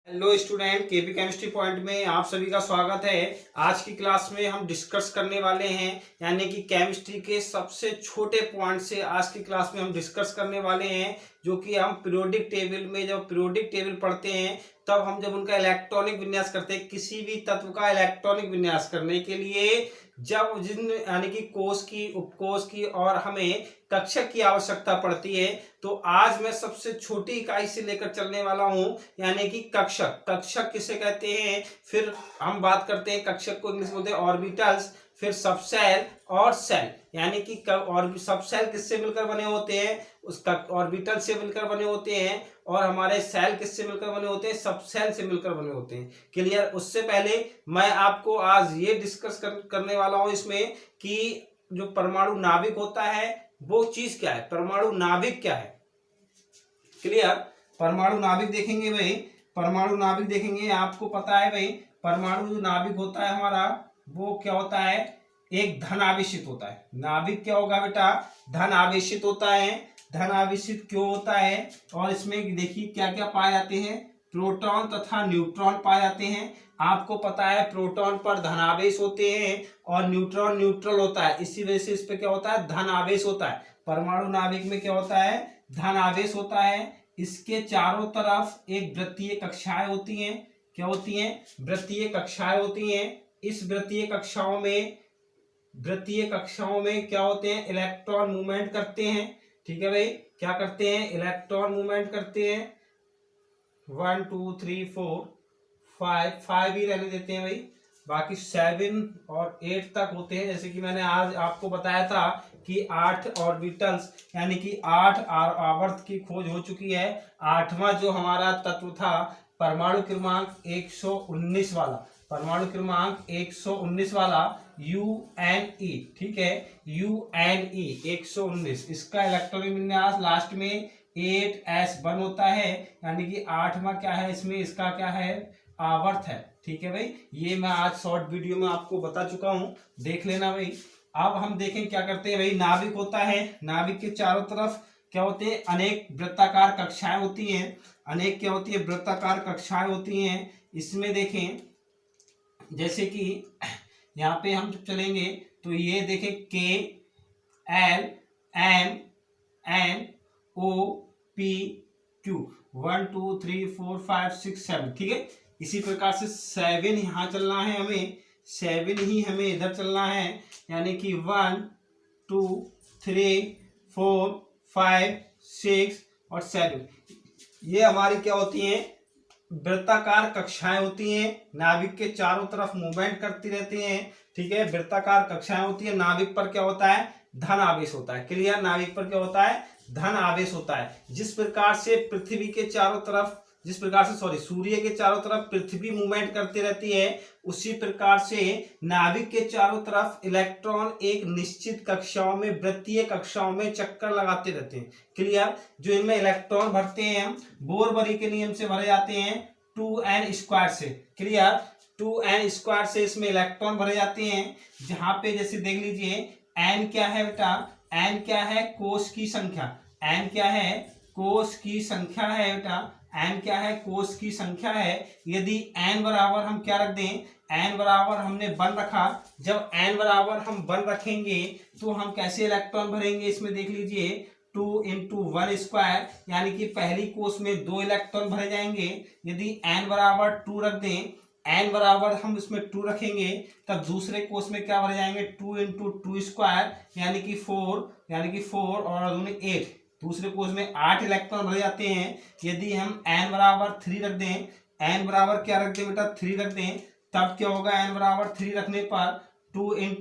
Hello student, KP chemistry point में आप सभी का स्वागत है। आज की क्लास में हम डिस्कस करने वाले हैं, यानी कि केमिस्ट्री के सबसे छोटे पॉइंट से आज की क्लास में हम डिस्कस करने वाले हैं, जो कि हम पीरियोडिक टेबल में जब पीरियोडिक टेबल पढ़ते हैं तब हम जब उनका इलेक्ट्रॉनिक विन्यास करते हैं, किसी भी तत्व का इलेक्ट्रॉनिक विन्यास करने के लिए जब जिन यानी कि कोष की, उपकोष की और हमें कक्षक की आवश्यकता पड़ती है, तो आज मैं सबसे छोटी इकाई से लेकर चलने वाला हूं, यानी कि कक्षक। कक्षक किसे कहते हैं, फिर हम बात करते हैं कक्षक को इंग्लिश बोलते हैं ऑर्बिटल्स, फिर सबसेल और सेल, यानी कि और सबसेल किससे मिलकर बने होते हैं, उसका ऑर्बिटल से मिलकर बने होते हैं, और हमारे सेल किससे मिलकर बने होते हैं, सबसेल से मिलकर बने होते हैं। क्लियर। उससे पहले मैं आपको आज ये डिस्कस करने वाला हूं इसमें कि जो परमाणु नाभिक होता है वो चीज क्या है, परमाणु नाभिक क्या है। क्लियर। परमाणु नाभिक देखेंगे भाई, परमाणु नाभिक देखेंगे, आपको पता है भाई परमाणु जो नाभिक होता है हमारा वो क्या होता है, एक धन आवेशित होता है। नाभिक क्या होगा बेटा, धन आवेशित होता है। धन आवेशित क्यों होता है, और इसमें देखिए क्या क्या पाए जाते हैं, प्रोटॉन तथा न्यूट्रॉन पाए जाते हैं। आपको पता है प्रोटॉन पर धनावेश होते हैं और न्यूट्रॉन न्यूट्रल होता है, इसी वजह से इस पे क्या होता है, धन आवेश होता है। परमाणु नाभिक में क्या होता है, धन आवेश होता है। इसके चारों तरफ एक वृत्तीय कक्षाएं होती हैं। क्या होती हैं, वृत्तीय कक्षाएं होती हैं। इस वृत्तीय कक्षाओं में क्या होते हैं, इलेक्ट्रॉन मूवमेंट करते हैं। ठीक है भाई, क्या करते हैं, इलेक्ट्रॉन मूवमेंट करते हैं। 1 2 3 4 5 ही रहने देते हैं भाई, बाकी 7 और 8 तक होते हैं। जैसे कि मैंने आज आपको बताया था कि 8 ऑर्बिटल्स यानी कि 8 आवर्त की खोज हो चुकी है। 8वां जो हमारा तत्व था परमाणु क्रमांक 119 वाला, परमाणु क्रमांक 119 वाला UNE। ठीक है, UNE 119, इसका इलेक्ट्रॉनिक विन्यास लास्ट में 8s1 होता है, यानी कि 8वां क्या है इसमें, इसका क्या है, आवर्त है। ठीक है भाई, ये मैं आज शॉर्ट वीडियो में आपको बता चुका हूं, देख लेना भाई। अब हम देखें क्या करते हैं भाई, नाभिक होता है, नाभिक के चारों तरफ क्या होते हैं, अनेक वृत्ताकार कक्षाएं होती हैं। अनेक क्या होती है, वृत्ताकार कक्षाएं होती हैं। इसमें देखें जैसे कि यहाँ पे हम जब चलेंगे तो ये देखें KLMNOP Q 1 2 3 4 5 6 7। ठीक है, इसी प्रकार से 7 यहाँ चलना है हमें, 7 ही हमें इधर चलना है, यानी कि 1 2 3 4 5 6 और 7। ये हमारी क्या होती हैं, वृत्ताकार कक्षाएं होती हैं। नाभिक के चारों तरफ मूवमेंट करती रहती हैं। ठीक है, वृत्ताकार कक्षाएं होती है। नाभिक पर क्या होता है, धन आवेश होता है। क्लियर, नाभिक पर क्या होता है, धन आवेश होता है। जिस प्रकार से पृथ्वी के चारों तरफ, सूर्य के चारों तरफ पृथ्वी मूवमेंट करती रहती है, उसी प्रकार से नाभिक के चारों तरफ इलेक्ट्रॉन एक निश्चित कक्षाओं में, वृत्तीय कक्षाओं में चक्कर लगाते रहते हैं। क्लियर, जो इनमें इलेक्ट्रॉन भरते हैं हम बोर-बरी के नियम से भरे जाते हैं 2n² से। क्लियर, 2n² से इसमें इलेक्ट्रॉन भरे जाते हैं। जहां पे जैसे देख लीजिए n क्या है बेटा, n क्या है, कोष की संख्या। n क्या है, कोष की संख्या है बेटा, n क्या है, कोष की संख्या है। यदि n बराबर हम क्या रख दें, n बराबर हमने 1 रखा, जब n बराबर हम 1 रखेंगे तो हम कैसे इलेक्ट्रॉन भरेंगे, इसमें देख लीजिए 2 × 1², यानी कि पहली कोष में 2 इलेक्ट्रॉन भरे जाएंगे। यदि n बराबर 2 रख दें, n बराबर हम इसमें 2 रखेंगे, तब दूसरे कोष में क्या भरे जाएंगे, 2 × 2², यानी कि 4 और 2 8, दूसरे कोष में 8 इलेक्ट्रॉन भरे जाते हैं। यदि हम n बराबर 3 रख दें, n बराबर क्या रख दें बेटा, 3 रख दें, तब क्या होगा, n बराबर 3 रखने पर 2 ×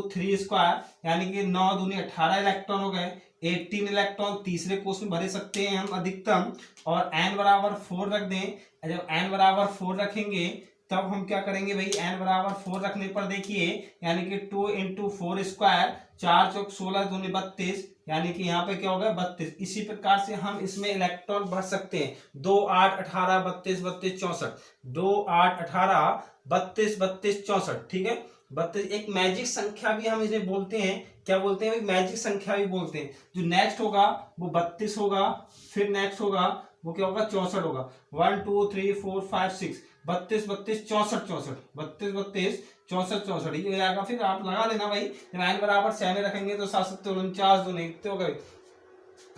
3², यानी कि 9 दूनी 18 इलेक्ट्रॉन हो गए। 18 इलेक्ट्रॉन तीसरे कोष में भरे सकते हैं हम अधिकतम। और n बराबर 4 रख दें, जब n बराबर 4 रखेंगे तब हम क्या करेंगे भाई, n बराबर 4 रखने पर देखिए, यानी कि 2 × 4², 4 चौक 16 दूनी 32, यानी कि यहाँ पे क्या होगा, 32। इसी प्रकार से हम इसमें इलेक्ट्रॉन भर सकते हैं। 2 8 18 32 32 64, 2 8 18 32 32 64। ठीक है, 32 एक मैजिक संख्या भी हम इसे बोलते हैं, क्या बोलते हैं भाई, मैजिक संख्या भी बोलते हैं। जो नेक्स्ट होगा वो 32 होगा, फिर नेक्स्ट होगा वो क्या होगा, 64 होगा। 1 2 3 4 5 6, 32 32 64 64, 32 32 64 64, ये हो जाएगा। फिर आप लगा लेना भाई, 9 बराबर 6 में रखेंगे तो 7 7 49 दो नहीं कितने हो गए,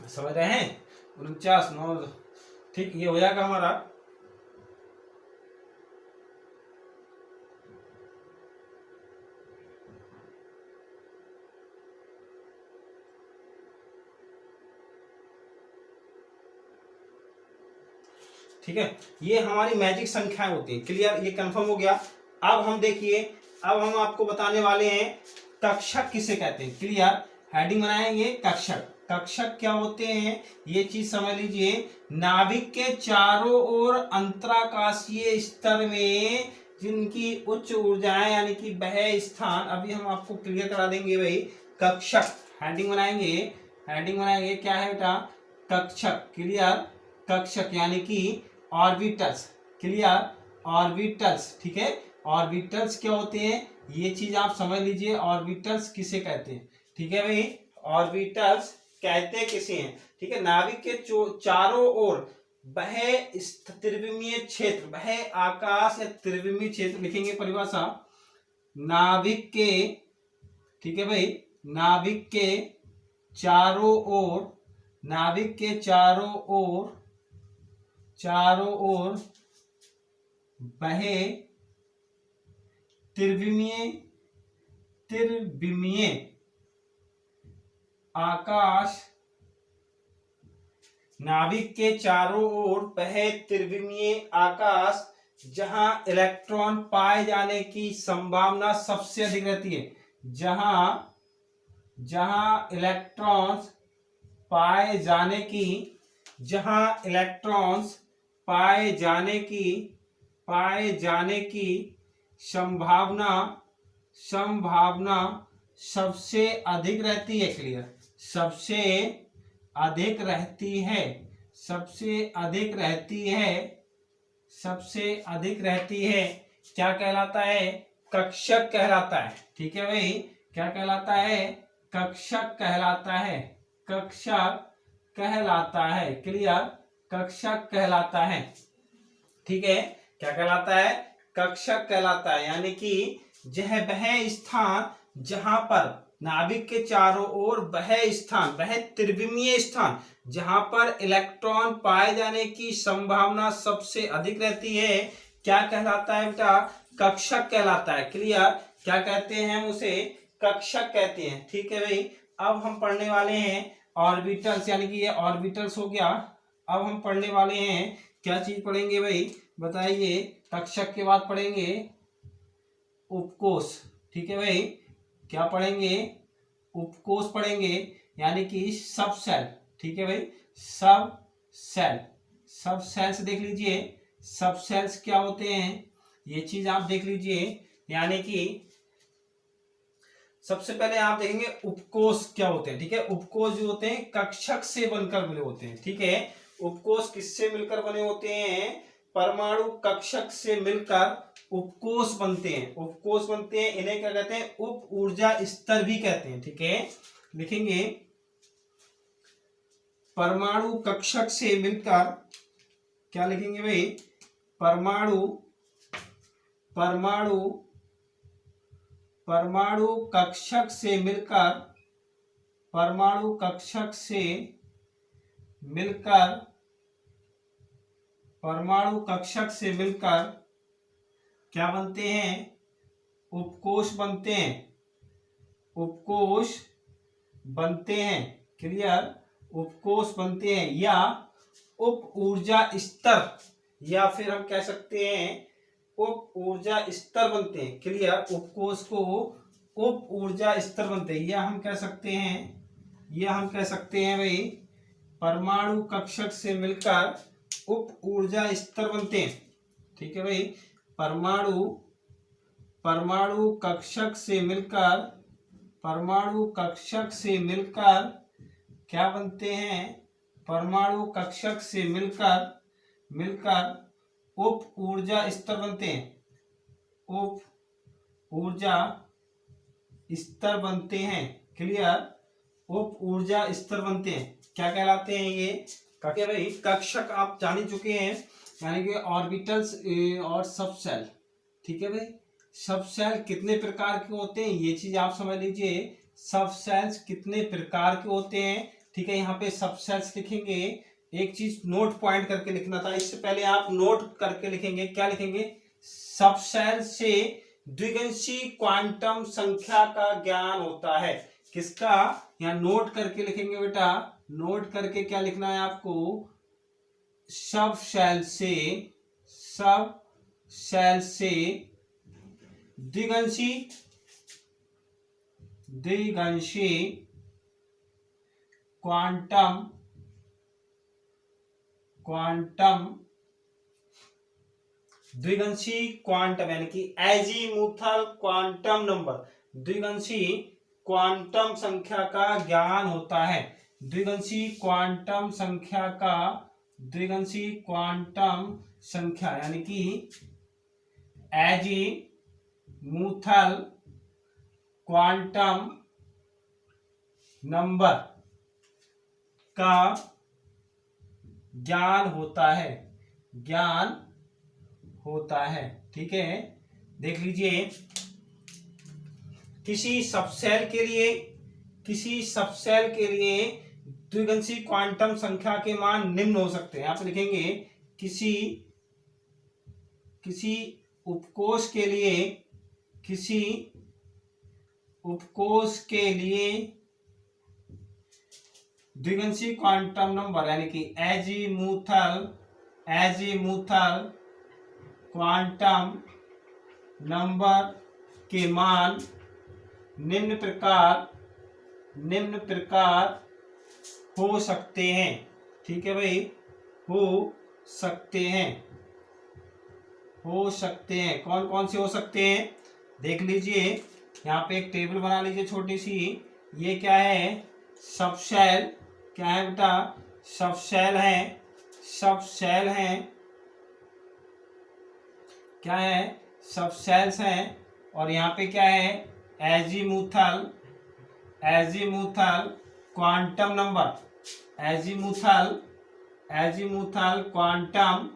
समझ रहे हैं, 49 9, ठीक, ये हो जाएगा हमारा। ठीक है, ये हमारी मैजिक संख्याएं होती हैं। क्लियर, ये कंफर्म हो गया। अब हम देखिए, अब हम आपको बताने वाले हैं कक्षक किसे कहते हैं। क्लियर, हेडिंग बनाएंगे कक्षक। कक्षक क्या होते हैं, ये चीज समझ लीजिए। नाभिक के चारों ओर अंतराकाशीय स्तर में जिनकी उच्च ऊर्जाएं यानी कि वह स्थान, अभी हम आपको क्लियर करा देंगे भाई। कक्षक, हेडिंग बनाएंगे, हेडिंग बनाएंगे, क्या है बेटा, कक्षक। क्लियर, कक्षक यानी कि ऑर्बिटल्स। क्लियर, ऑर्बिटल्स, ठीक है। ऑर्बिटल्स क्या होते हैं, ये चीज आप समझ लीजिए, ऑर्बिटल्स किसे कहते हैं। ठीक है भाई, ऑर्बिटल्स कहते किसे हैं, ठीक है। नाभिक के चारों ओर वह त्रिविमीय क्षेत्र, वह आकाश या त्रिविमीय क्षेत्र, लिखेंगे परिभाषा, नाभिक के, ठीक है भाई, नाभिक के चारों ओर, नाभिक के चारों ओर, चारों ओर वह त्रिविमीय, त्रिविमीय आकाश, नाभिक के चारों ओर वह त्रिविमीय आकाश जहां इलेक्ट्रॉन पाए जाने की संभावना सबसे अधिक रहती है, जहां जहां इलेक्ट्रॉन्स पाए जाने की, जहां इलेक्ट्रॉन्स पाए जाने की संभावना सबसे अधिक रहती है। क्लियर, सबसे अधिक रहती है, सबसे अधिक रहती है, सबसे अधिक रहती है, क्या कहलाता है, कक्षक कहलाता है। ठीक है भाई, क्या कहलाता है, कक्षक कहलाता है, कक्षक कहलाता है। क्लियर, कक्षक कहलाता है। ठीक है, क्या कहलाता है, कक्षक कहलाता है। यानी कि वह स्थान जहां पर नाभिक के चारों ओर वह स्थान, वह त्रिविमीय स्थान जहां पर इलेक्ट्रॉन पाए जाने की संभावना सबसे अधिक रहती है, क्या कहलाता है बेटा, कक्षक कहलाता है। क्लियर, क्या कहते हैं हम उसे, कक्षक कहते हैं। ठीक है भाई, अब हम पढ़ने वाले हैं ऑर्बिटल्स, यानी कि ये ऑर्बिटल्स हो गया। अब हम पढ़ने वाले हैं, क्या चीज पढ़ेंगे भाई, बताइए। कक्षक के बाद पढ़ेंगे उपकोष। ठीक है भाई, क्या पढ़ेंगे, उपकोष पढ़ेंगे, यानी कि सब सेल। ठीक है भाई, सब सेल, सब सेल्स देख लीजिए, सब सेल्स क्या होते हैं, ये चीज आप देख लीजिए। यानी कि सबसे पहले आप देखेंगे उपकोष क्या होते हैं। ठीक है, उपकोष जो होते हैं कक्षक से बनकर बने होते हैं। ठीक है, उपकोष किससे मिलकर बने होते हैं, परमाणु कक्षक से मिलकर उपकोष बनते हैं, उपकोष बनते हैं। इन्हें क्या कहते हैं, उप ऊर्जा स्तर भी कहते हैं। ठीक है, लिखेंगे परमाणु कक्षक से मिलकर, क्या लिखेंगे भाई, परमाणु परमाणु परमाणु कक्षक से मिलकर, परमाणु कक्षक से मिलकर, परमाणु कक्षक से मिलकर क्या बनते हैं, उपकोष बनते हैं, उपकोष बनते हैं। क्लियर, उपकोष बनते हैं, या उप ऊर्जा स्तर, या फिर हम कह सकते हैं उप ऊर्जा स्तर बनते हैं। क्लियर, उपकोष को उप ऊर्जा स्तर बनते हैं, या हम कह सकते हैं, या हम कह सकते हैं भाई परमाणु कक्षक से मिलकर उप ऊर्जा स्तर बनते हैं। ठीक है भाई, परमाणु कक्षक से मिलकर, परमाणु कक्षक से मिलकर क्या बनते हैं, परमाणु कक्षक से मिलकर उप ऊर्जा स्तर बनते हैं, उप ऊर्जा स्तर बनते हैं। क्लियर, उप ऊर्जा स्तर बनते हैं। क्या कहलाते हैं ये? क्या भाई, कक्षक आप जान ही चुके हैं, यानी कि ऑर्बिटल्स और सब सेल। ठीक है भाई, सब सेल कितने प्रकार के होते हैं ये चीज आप समझ लीजिए। सब सेल्स कितने प्रकार के होते हैं, ठीक है। यहाँ पे सब सेल्स लिखेंगे, एक चीज नोट पॉइंट करके लिखना था, इससे पहले आप नोट करके लिखेंगे। क्या लिखेंगे? सब सेल से द्विगंशी क्वांटम संख्या का ज्ञान होता है। किसका? यहाँ नोट करके लिखेंगे बेटा, नोट करके क्या लिखना है आपको? सब सेल से द्विगंशी क्वांटम द्विगंशी क्वांटम यानी कि एजीमुथल क्वांटम नंबर, द्विगंशी क्वांटम संख्या का ज्ञान होता है। द्विगंशी क्वांटम संख्या यानी कि एजीमुथल क्वांटम नंबर का ज्ञान होता है। ठीक है, देख लीजिए, किसी सबसेल के लिए द्विगंशी क्वांटम संख्या के मान निम्न हो सकते हैं। आप लिखेंगे किसी उपकोष के लिए द्विगंशी क्वांटम नंबर यानी कि एजीमुथल क्वांटम नंबर के मान निम्न प्रकार हो सकते हैं। ठीक है भाई, हो सकते हैं। कौन कौन से हो सकते हैं देख लीजिए। यहाँ पे एक टेबल बना लीजिए छोटी सी। ये क्या है? सब सेल। क्या है बेटा? सब सेल हैं। क्या है? सब सेल्स हैं। और यहाँ पे क्या है? Azimuthal quantum number, azimuthal quantum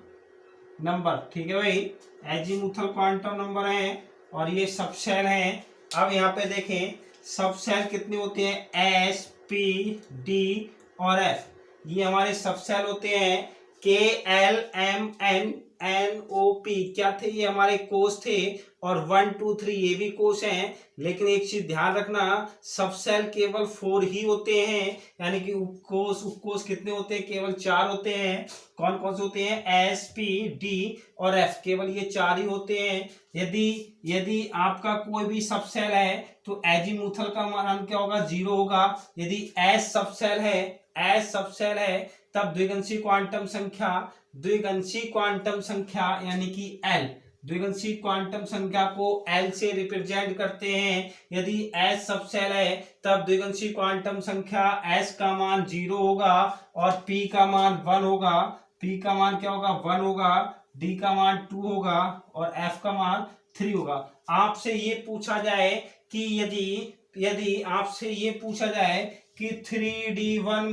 number. ठीक है भाई, एजीमुथल क्वांटम नंबर है और ये सब सेल हैं। अब यहाँ पे देखें, सब सेल कितने होते हैं? एस, पी, डी और एफ। ये हमारे सब सेल होते हैं। के, L, M, N, N, O, P क्या थे? ये हमारे कोष थे। और 1, 2, 3 ये भी कोष हैं। लेकिन एक चीज ध्यान रखना, सब सेल केवल 4 ही होते हैं, यानी कि उपकोष कितने होते हैं? केवल 4 होते हैं। कौन कौन से होते हैं? एस, पी, डी और एफ, केवल ये 4 ही होते हैं। यदि आपका कोई भी सब सेल है तो एजीमुथल का मान क्या होगा? 0 होगा। यदि एस सब सेल है तब द्विगंशी क्वांटम संख्या यानी कि एल, द्विगंशी क्वांटम संख्या को एल से रिप्रेजेंट करते हैं। यदि एस सब सेल है तब द्विगंशी क्वांटम संख्या एस का मान 0 होगा और पी का मान 1 होगा। पी का मान क्या होगा? 1 होगा। डी का मान 2 होगा और एफ का मान 3 होगा। आपसे ये पूछा जाए कि यदि आपसे ये पूछा जाए कि 3D1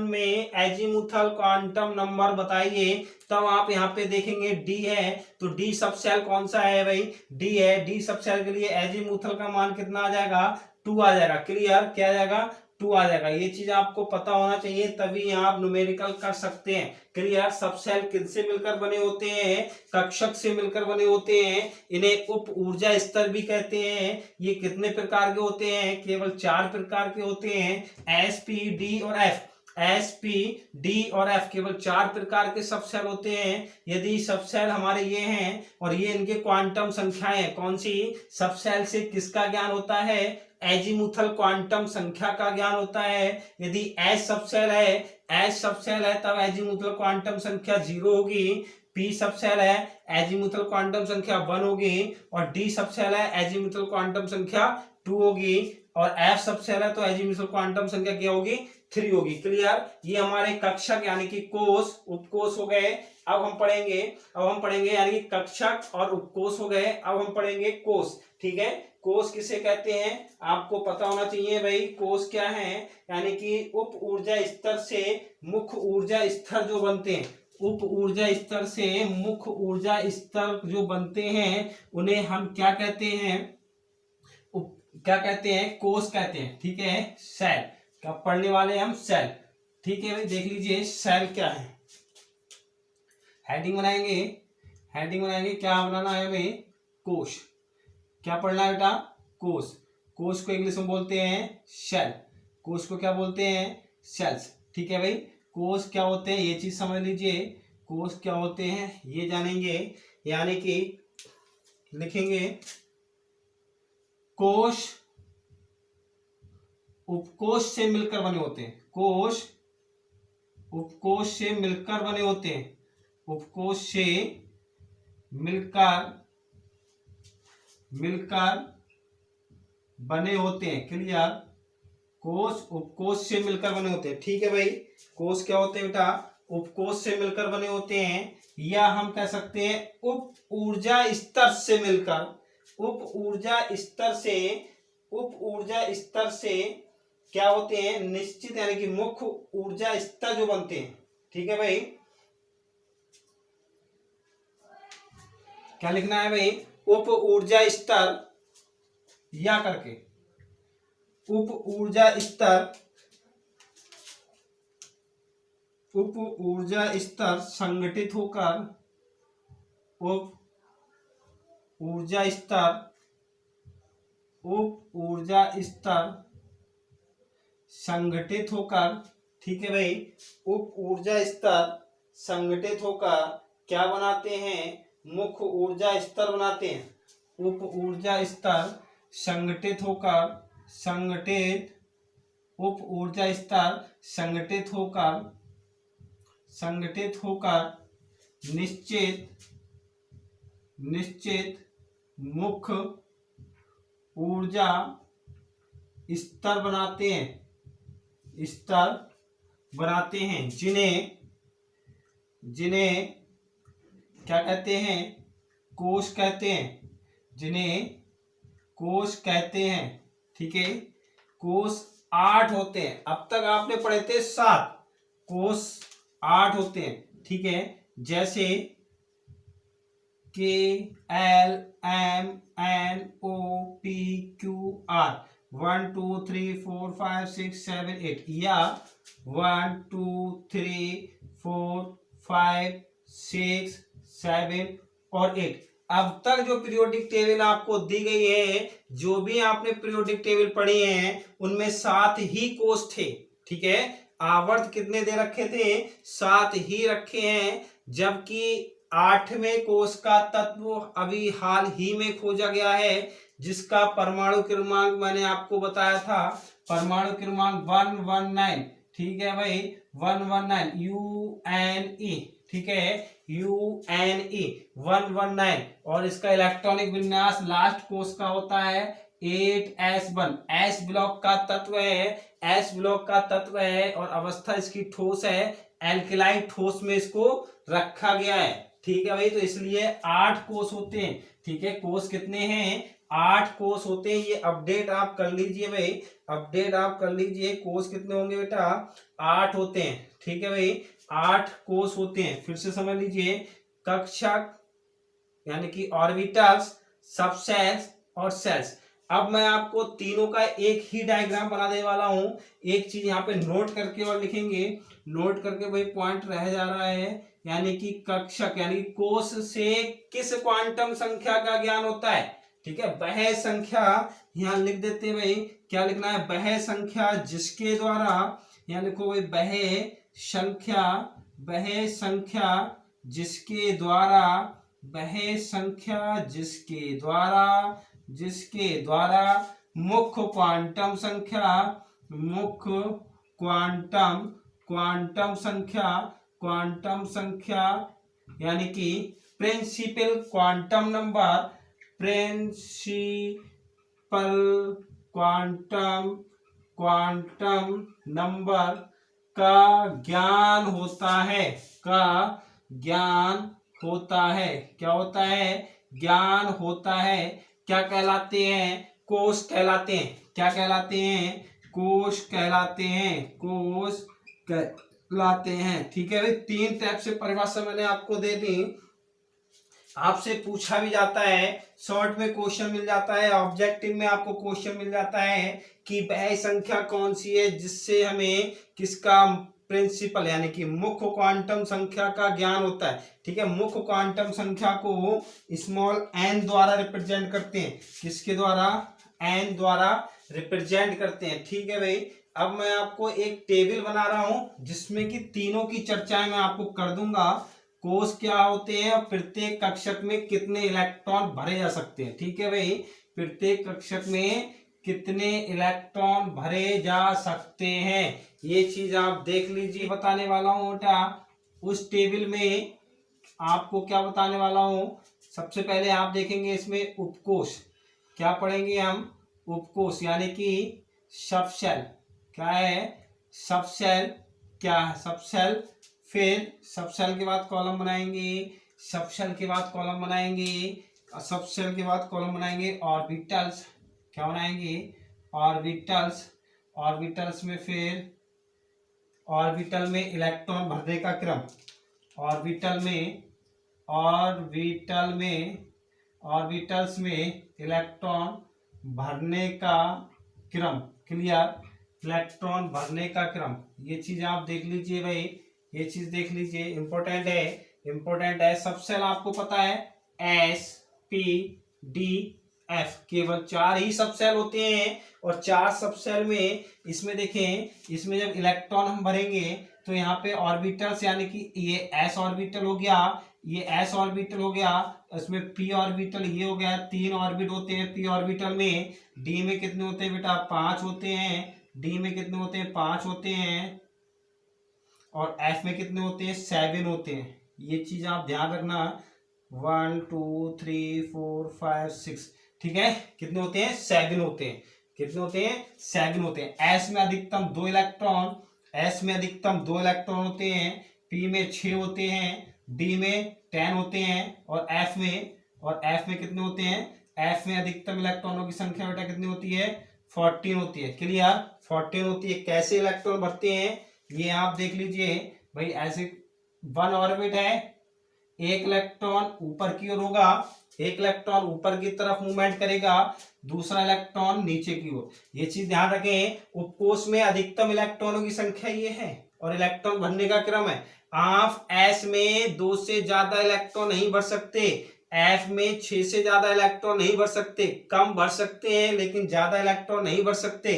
में एजीमुथल क्वांटम नंबर बताइए, तब आप यहाँ पे देखेंगे डी है, तो डी सब सेल कौन सा है भाई? डी है। डी सब सेल के लिए एजीमुथल का मान कितना आ जाएगा? 2 आ जाएगा। क्लियर, क्या आ जाएगा? 2 आ जाएगा। ये चीज आपको पता होना चाहिए, तभी आप न्यूमेरिकल कर सकते हैं। क्लियर, सब सेल किससे मिलकर बने होते हैं? कक्षक से मिलकर बने होते हैं। इन्हें उप ऊर्जा स्तर भी कहते हैं। ये कितने प्रकार के होते हैं? केवल 4 प्रकार के होते हैं। एस, पी, डी और एफ। एस, पी, डी और एफ केवल 4 प्रकार के सब सेल होते हैं। यदि सब सेल हमारे ये हैं और ये इनके क्वांटम संख्याएं, कौन सी? सब सेल से किसका ज्ञान होता है? एजीमुथल क्वांटम संख्या का ज्ञान होता है। यदि एस सब सेल है तब एजीमुथल क्वांटम संख्या 0 होगी। पी सब सेल है, एजीमुथल क्वांटम संख्या 1 होगी। और डी सब सेल है, एजीमुथल क्वांटम संख्या 2 होगी। और एफ सब सेल है तो एजीमुथल क्वांटम संख्या क्या होगी? 3 होगी। क्लियर, ये हमारे कक्षक यानी कि कोष, उपकोष हो गए। अब हम पढ़ेंगे यानी कि कक्षक और उपकोष हो गए। अब हम पढ़ेंगे कोष। ठीक है, कोष किसे कहते हैं आपको पता होना चाहिए भाई। कोष क्या है, यानी कि उप ऊर्जा स्तर से मुख्य ऊर्जा स्तर जो बनते हैं, उप ऊर्जा स्तर से मुख्य ऊर्जा स्तर जो बनते हैं उन्हें हम क्या कहते हैं, क्या कहते हैं, कोष कहते हैं। ठीक है, सेल क्या पढ़ने वाले हम, सेल। ठीक है भाई, देख लीजिए सेल क्या है। हेडिंग बनाएंगे, हेडिंग बनाएंगे, क्या बनाना है हमें, कोष। क्या पढ़ना है बेटा, कोष। कोष को इंग्लिश में बोलते हैं सेल। कोष को क्या बोलते हैं, सेल्स। ठीक है भाई, कोष क्या होते हैं ये चीज समझ लीजिए, कोष क्या होते हैं ये जानेंगे। यानी कि लिखेंगे कोष उपकोष से मिलकर बने होते हैं, कोष उपकोष से मिलकर बने होते हैं, उपकोष से मिलकर बने होते हैं। क्लियर, कोष उपकोष से मिलकर बने होते हैं। ठीक है भाई, कोष क्या होते हैं बेटा, उपकोष से मिलकर बने होते हैं, या हम कह सकते हैं उप ऊर्जा स्तर से मिलकर, उप ऊर्जा स्तर से क्या होते हैं, निश्चित यानी कि मुख्य ऊर्जा स्तर जो बनते हैं। ठीक है भाई, क्या लिखना है भाई, उप ऊर्जा स्तर, या करके उप ऊर्जा स्तर, उप ऊर्जा स्तर संगठित होकर, उप ऊर्जा स्तर, उप ऊर्जा स्तर संगठित होकर। ठीक है भाई, उप ऊर्जा स्तर संगठित होकर क्या बनाते हैं, मुख्य ऊर्जा स्तर बनाते हैं। उप ऊर्जा स्तर संगठित होकर, उप ऊर्जा स्तर संगठित होकर निश्चित मुख्य ऊर्जा स्तर बनाते हैं, जिन्हें क्या कहते हैं, कोष कहते हैं, जिन्हें कोष कहते हैं। ठीक है, कोष 8 होते हैं, अब तक आपने पढ़े थे 7, कोष 8 होते हैं। ठीक है, जैसे KLMNOPQR 1 2 3 4 5 6 7 8, या 1 2 3 4 5 6 7 और 8। अब तक जो पीरियोडिक टेबल आपको दी गई है, जो भी आपने पीरियोडिक टेबल पढ़ी है, उनमें 7 ही कोष थे। ठीक है, आवर्त कितने दे रखे थे, 7 ही रखे हैं, जबकि 8वें कोष का तत्व अभी हाल ही में खोजा गया है, जिसका परमाणु क्रमांक मैंने आपको बताया था, परमाणु क्रमांक 119। ठीक है भाई, 119 UNE। ठीक है, UNE 119, और इसका इलेक्ट्रॉनिक विन्यास लास्ट कोष का होता है 8s1। एस ब्लॉक का तत्व है, एस ब्लॉक का तत्व है, और अवस्था इसकी ठोस है, एल्केलाइन ठोस में इसको रखा गया है। ठीक है भाई, तो इसलिए 8 कोष होते हैं। ठीक है, कोष कितने हैं, 8 कोष होते हैं। ये अपडेट आप कर लीजिए भाई, अपडेट आप कर लीजिए, कोष कितने होंगे बेटा, 8 होते हैं। ठीक है भाई, 8 कोष होते हैं। फिर से समझ लीजिए, कक्षक यानी कि ऑर्बिटल्स, सबसेल्स और सेल्स। अब मैं आपको तीनों का एक ही डायग्राम बना देने वाला हूं। एक चीज यहाँ पे नोट करके और लिखेंगे, नोट करके भाई पॉइंट रह जा रहा है, यानी कि कक्षक यानी कोष से किस क्वांटम संख्या का ज्ञान होता है। ठीक है, वह संख्या यहाँ लिख देते हैं भाई, क्या लिखना है, वह संख्या जिसके द्वारा, यहाँ लिखो भाई वह संख्या जिसके द्वारा मुख्य क्वांटम संख्या यानी कि प्रिंसिपल क्वांटम नंबर का ज्ञान होता है, क्या होता है, ज्ञान होता है। क्या कहलाते हैं, कोष कहलाते हैं। क्या कहलाते हैं? कोष कहलाते हैं, कोष कहलाते हैं। ठीक है भाई, 3 टाइप से परिभाषा मैंने आपको दे दी। आपसे पूछा भी जाता है, शॉर्ट में क्वेश्चन मिल जाता है, ऑब्जेक्टिव में आपको क्वेश्चन मिल जाता है कि वह संख्या कौन सी है जिससे हमें किसका प्रिंसिपल यानी कि मुख्य क्वांटम संख्या का ज्ञान होता है। ठीक है, मुख्य क्वांटम संख्या को स्मॉल n द्वारा रिप्रेजेंट करते हैं। किसके द्वारा? n द्वारा रिप्रेजेंट करते हैं। ठीक है भाई, अब मैं आपको एक टेबल बना रहा हूं जिसमें कि तीनों की चर्चाएं मैं आपको कर दूंगा। कोष क्या होते हैं और प्रत्येक कक्षक में कितने इलेक्ट्रॉन भरे जा सकते हैं। ठीक है भाई, प्रत्येक कक्षक में कितने इलेक्ट्रॉन भरे जा सकते हैं, ये चीज आप देख लीजिए। बताने वाला हूं बेटा, उस टेबल में आपको क्या बताने वाला हूं। सबसे पहले आप देखेंगे इसमें उपकोष। क्या पढ़ेंगे हम? उपकोष यानी कि सब सेल। क्या है? सब सेल। क्या है सब सेल? फिर सब सेल के बाद कॉलम बनाएंगे, सब सेल के बाद कॉलम बनाएंगे, सब सेल के बाद कॉलम बनाएंगे ऑर्बिटल्स। क्या बनाएंगे? ऑर्बिटल्स। ऑर्बिटल्स में फिर ऑर्बिटल में इलेक्ट्रॉन भरने का क्रम, ऑर्बिटल में ऑर्बिटल्स में इलेक्ट्रॉन भरने का क्रम। क्लियर? इलेक्ट्रॉन भरने का क्रम, ये चीज आप देख लीजिए भाई, ये चीज देख लीजिए, इंपॉर्टेंट है, इंपॉर्टेंट है। सब सेल आपको पता है S P D F, केवल 4 ही सब सेल होते हैं। और 4 सब सेल में इसमें देखें, इसमें जब इलेक्ट्रॉन हम भरेंगे तो यहाँ पे ऑर्बिटल्स यानी कि ये S ऑर्बिटल हो गया, ये S ऑर्बिटल हो गया, इसमें P ऑर्बिटल ये हो गया। 3 ऑर्बिट होते हैं P ऑर्बिटल में। D में कितने होते हैं बेटा? 5 होते हैं। D में कितने होते हैं? 5 होते हैं। और F में कितने होते हैं? 7 होते हैं। ये चीज आप ध्यान रखना। 1 2 3 4 5 6। ठीक है, कितने होते हैं? 7 होते हैं। कितने होते हैं? 7 होते हैं। S में अधिकतम 2 इलेक्ट्रॉन, S में अधिकतम 2 इलेक्ट्रॉन होते हैं। P में 6 होते हैं। D में 10 होते हैं। और F में कितने होते हैं? F में अधिकतम इलेक्ट्रॉनों की संख्या बेटा कितनी होती है? 14 होती है। क्लियर? 14 होती है। कैसे इलेक्ट्रॉन भरते हैं ये आप देख लीजिए भाई। ऐसे 1 ऑर्बिट है, एक इलेक्ट्रॉन ऊपर की ओर होगा, एक इलेक्ट्रॉन ऊपर की तरफ मूवमेंट करेगा, दूसरा इलेक्ट्रॉन नीचे की ओर। ये चीज ध्यान रखें। उपकोष में अधिकतम इलेक्ट्रॉनों की संख्या ये है और इलेक्ट्रॉन भरने का क्रम है। आप S में 2 से ज्यादा इलेक्ट्रॉन नहीं भर सकते, F में 6 से ज्यादा इलेक्ट्रॉन नहीं भर सकते, कम भर सकते हैं लेकिन ज्यादा इलेक्ट्रॉन नहीं भर सकते।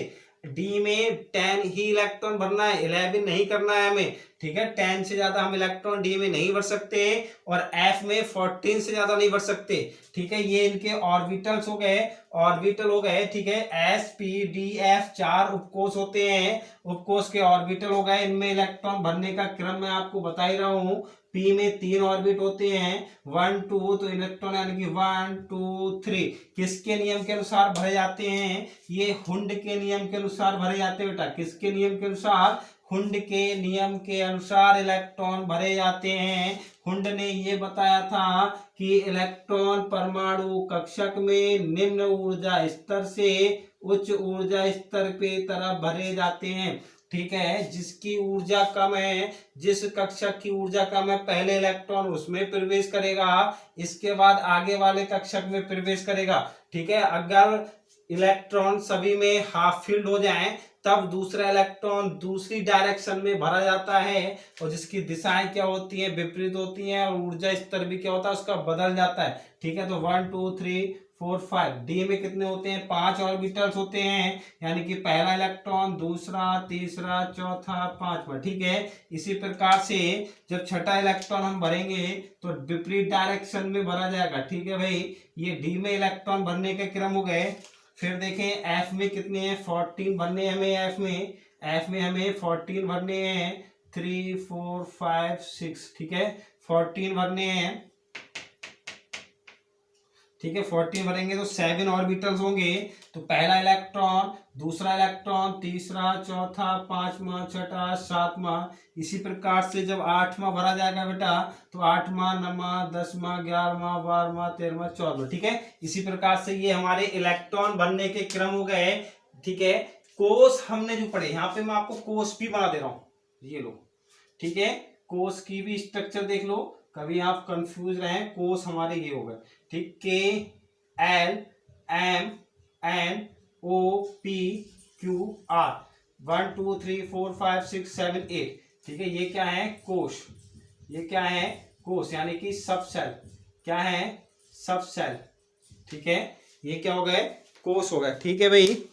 D में 10 ही इलेक्ट्रॉन भरना है, 11 नहीं करना है हमें। ठीक है, 10 से ज्यादा हम इलेक्ट्रॉन D में नहीं भर सकते और F में 14 से ज्यादा नहीं भर सकते। ठीक है, ये इनके ऑर्बिटल्स हो गए, ऑर्बिटल हो गए। ठीक है, S P D F 4 उपकोष होते हैं, उपकोष के ऑर्बिटल हो गए। इनमें इलेक्ट्रॉन भरने का क्रम मैं आपको बता ही रहा हूं। P में 3 ऑर्बिट होते हैं, 1 2, तो इलेक्ट्रॉन यानी कि 1 2 3 किसके नियम के अनुसार भरे जाते हैं? ये हुंड के नियम के अनुसार भरे जाते हैं बेटा। किसके नियम के अनुसार? हुंड के नियम के अनुसार इलेक्ट्रॉन भरे जाते हैं। हुंड ने ये बताया था कि इलेक्ट्रॉन परमाणु कक्षक में निम्न ऊर्जा स्तर से उच्च ऊर्जा स्तर पे तरफ भरे जाते हैं। ठीक है, जिसकी ऊर्जा कम है, जिस कक्षक की ऊर्जा कम है, पहले इलेक्ट्रॉन उसमें प्रवेश करेगा, इसके बाद आगे वाले कक्षक में प्रवेश करेगा। ठीक है, अगर इलेक्ट्रॉन सभी में हाफ फील्ड हो जाए तब दूसरा इलेक्ट्रॉन दूसरी डायरेक्शन में भरा जाता है और जिसकी दिशाएं क्या होती हैं? विपरीत होती हैं और ऊर्जा स्तर भी क्या होता है? उसका बदल जाता है। ठीक है, तो 1 2 3 4 5। डी में कितने होते हैं? 5 ऑर्बिटल्स होते हैं, यानी कि पहला इलेक्ट्रॉन, दूसरा, तीसरा, चौथा, पांचवा। ठीक है, इसी प्रकार से जब छठा इलेक्ट्रॉन हम भरेंगे तो विपरीत डायरेक्शन में भरा जाएगा। ठीक है भाई, ये डी में इलेक्ट्रॉन भरने के क्रम हो गए। फिर देखें एफ में कितने हैं? 14 भरने हैं हमें। एफ में हमें 14 भरने हैं। 3 4 5 6। ठीक है, 14 भरने हैं। ठीक है, 14 भरेंगे तो 7 ऑर्बिटल्स होंगे। तो पहला इलेक्ट्रॉन, दूसरा इलेक्ट्रॉन, तीसरा, चौथा, पांचवा, छठा, सातवां। इसी प्रकार से जब 8वां भरा जाएगा बेटा तो 8वां, 9वां, 10वां, 11वां, 12वां, 13वां, 14वां। ठीक है, इसी प्रकार से ये हमारे इलेक्ट्रॉन बनने के क्रम हो गए। ठीक है, कोष हमने जो पढ़े, यहाँ पे मैं आपको कोष भी बना दे रहा हूँ, ये लो। ठीक है, कोष की भी स्ट्रक्चर देख लो, कभी आप कंफ्यूज रहे। कोष हमारे ये हो गए। ठीक, K L M N O P Q R, 1 2 3 4 5 6 7 8। ठीक है, ये क्या है? कोष। ये क्या है? कोष, यानी कि सब सेल। क्या है? सब सेल। ठीक है, ये क्या हो गए? कोष हो गए। ठीक है भाई,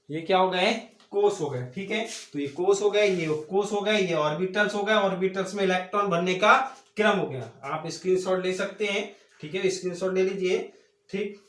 ये क्या हो गए? कोष हो गए। ठीक है, तो ये कोष हो गए, ये कोष हो गए, ये ऑर्बिटल्स हो गए। ऑर्बिटल्स में इलेक्ट्रॉन बनने का क्रम हो गया। आप स्क्रीनशॉट ले सकते हैं। ठीक है, स्क्रीनशॉट ले लीजिए। ठीक,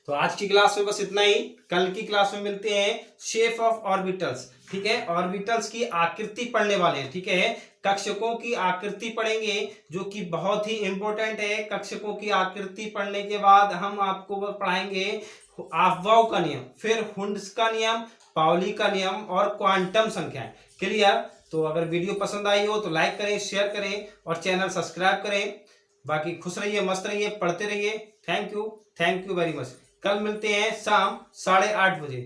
तो आज की क्लास में बस इतना ही। कल की क्लास में मिलते हैं शेप ऑफ ऑर्बिटल्स। ठीक है, ऑर्बिटल्स की आकृति पढ़ने वाले हैं। ठीक है, कक्षकों की आकृति पढ़ेंगे, जो कि बहुत ही इंपॉर्टेंट है। कक्षकों की आकृति पढ़ने के बाद हम आपको पढ़ाएंगे अफबाउ का नियम, फिर हुंड्स का नियम, पाउली का नियम और क्वांटम संख्याएं। क्लियर? तो अगर वीडियो पसंद आई हो तो लाइक करें, शेयर करें और चैनल सब्सक्राइब करें। बाकी खुश रहिए, मस्त रहिए, पढ़ते रहिए। Thank you very much. कल मिलते हैं शाम 8:30 बजे।